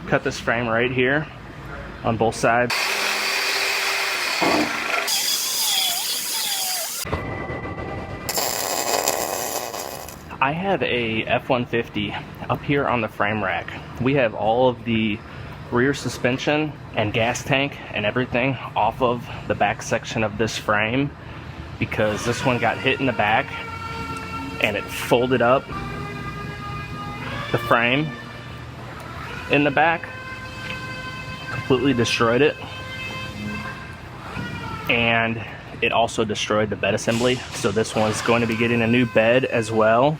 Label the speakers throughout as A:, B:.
A: cut this frame right here on both sides. I have a F-150 up here on the frame rack. We have all of the rear suspension and gas tank and everything off of the back section of this frame because this one got hit in the back and it folded up the frame in the back, completely destroyed it, and it also destroyed the bed assembly. So this one's going to be getting a new bed as well,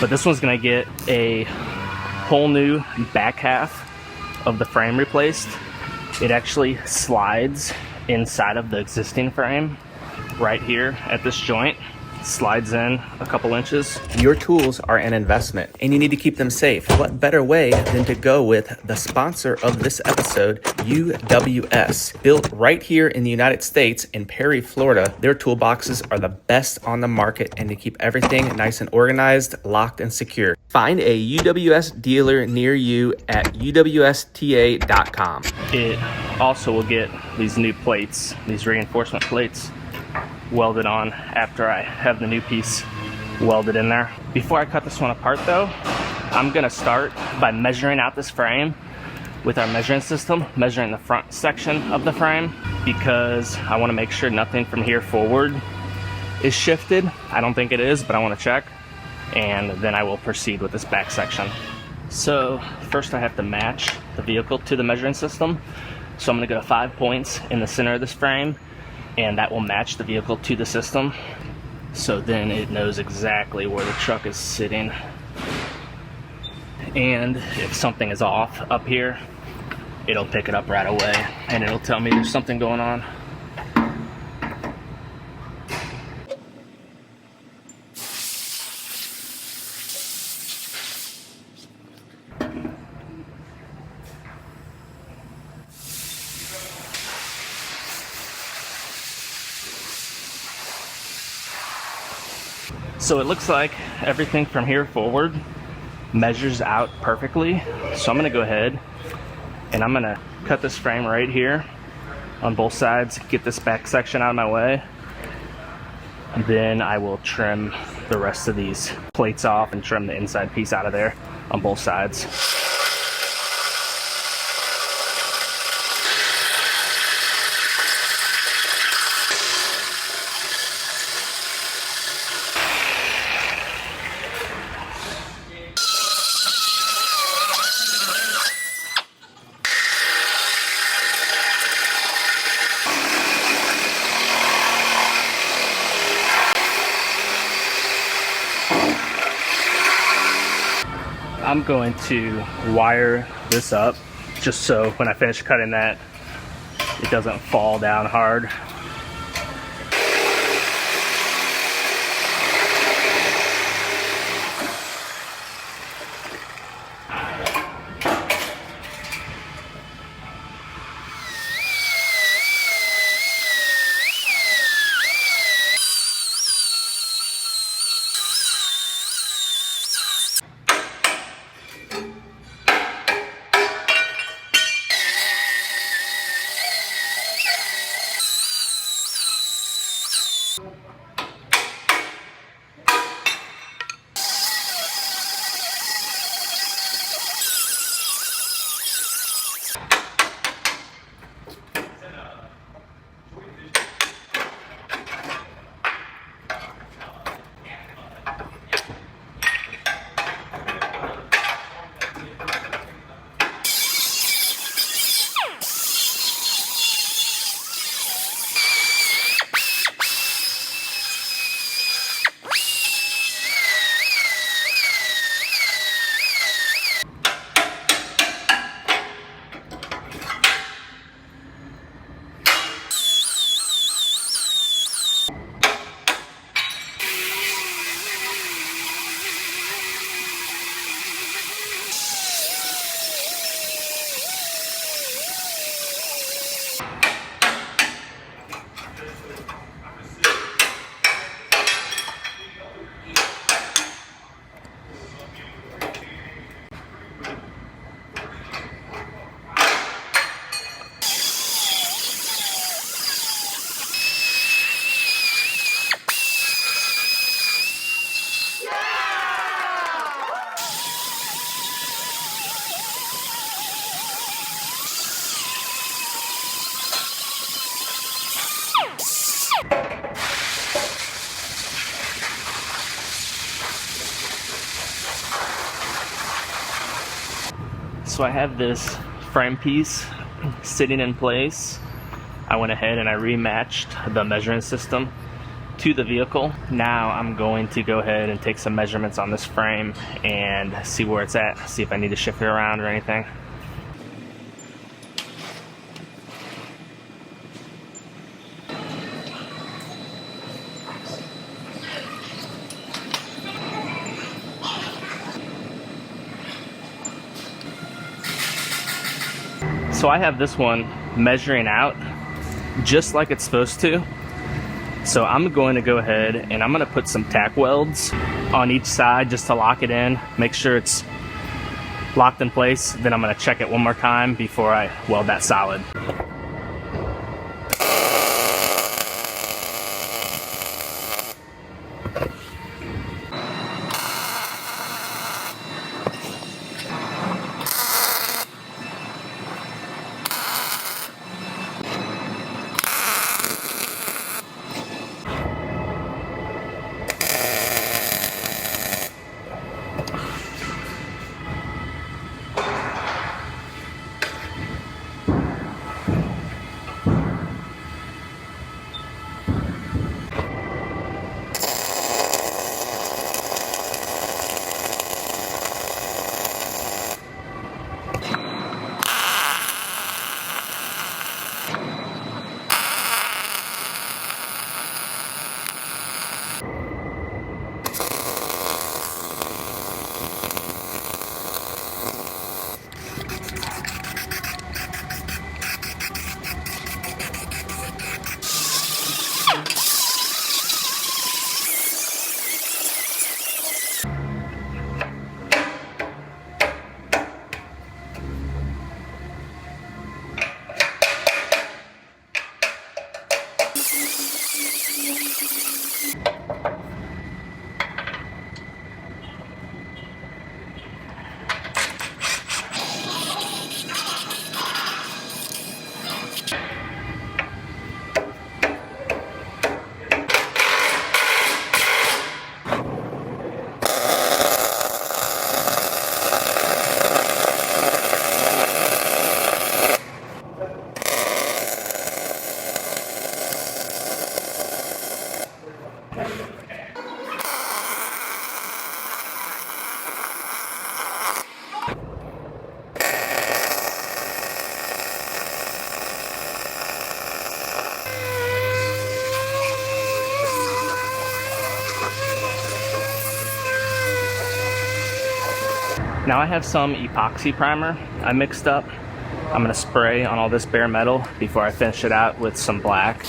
A: but this one's going to get a whole new back half of the frame replaced. It actually slides inside of the existing frame right here at this joint. Slides in a couple inches.
B: Your tools are an investment and you need to keep them safe. What better way than to go with the sponsor of this episode, UWS. Built right here in the United States in Perry, Florida, their toolboxes are the best on the market and to keep everything nice and organized, locked and secure. Find a UWS dealer near you at uwsta.com.
A: It also will get these new plates, these reinforcement plates, welded on after I have the new piece welded in there. Before I cut this one apart though, I'm gonna start by measuring out this frame with our measuring system, measuring the front section of the frame because I want to make sure nothing from here forward is shifted. I don't think it is, but I want to check, and then I will proceed with this back section. So first I have to match the vehicle to the measuring system. So I'm gonna go to 5 points in the center of this frame, and that will match the vehicle to the system. So then it knows exactly where the truck is sitting. And if something is off up here, it'll pick it up right away and it'll tell me there's something going on. So it looks like everything from here forward measures out perfectly. So I'm gonna go ahead and I'm gonna cut this frame right here on both sides, get this back section out of my way. And then I will trim the rest of these plates off and trim the inside piece out of there on both sides. I'm going to wire this up just so when I finish cutting that, it doesn't fall down hard. So I have this frame piece sitting in place. I went ahead and I rematched the measuring system to the vehicle. Now I'm going to go ahead and take some measurements on this frame and see where it's at, see if I need to shift it around or anything. So I have this one measuring out just like it's supposed to. So I'm going to go ahead and I'm going to put some tack welds on each side just to lock it in, make sure it's locked in place. Then I'm going to check it one more time before I weld that solid. Now I have some epoxy primer I mixed up. I'm gonna spray on all this bare metal before I finish it out with some black.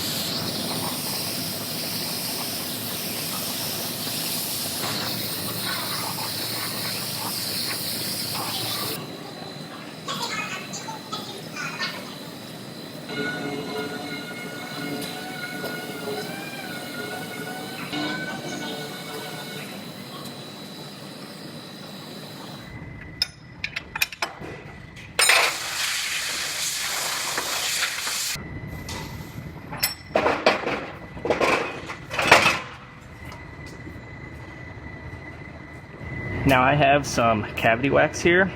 A: Now I have some cavity wax here.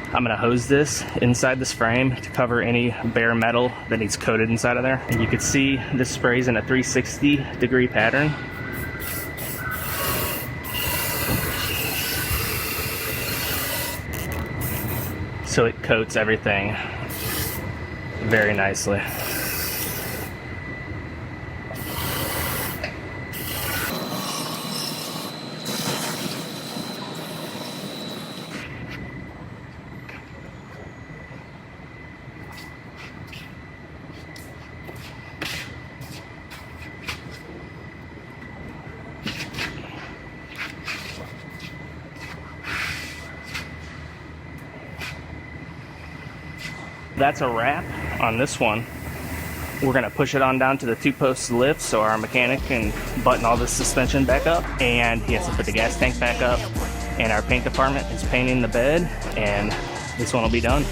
A: I'm gonna hose this inside this frame to cover any bare metal that needs coated inside of there. And you can see this sprays in a 360-degree pattern. So it coats everything very nicely. That's a wrap on this one. We're gonna push it on down to the 2-post lift so our mechanic can button all the suspension back up, and he has to put the gas tank back up, and our paint department is painting the bed, and this one will be done.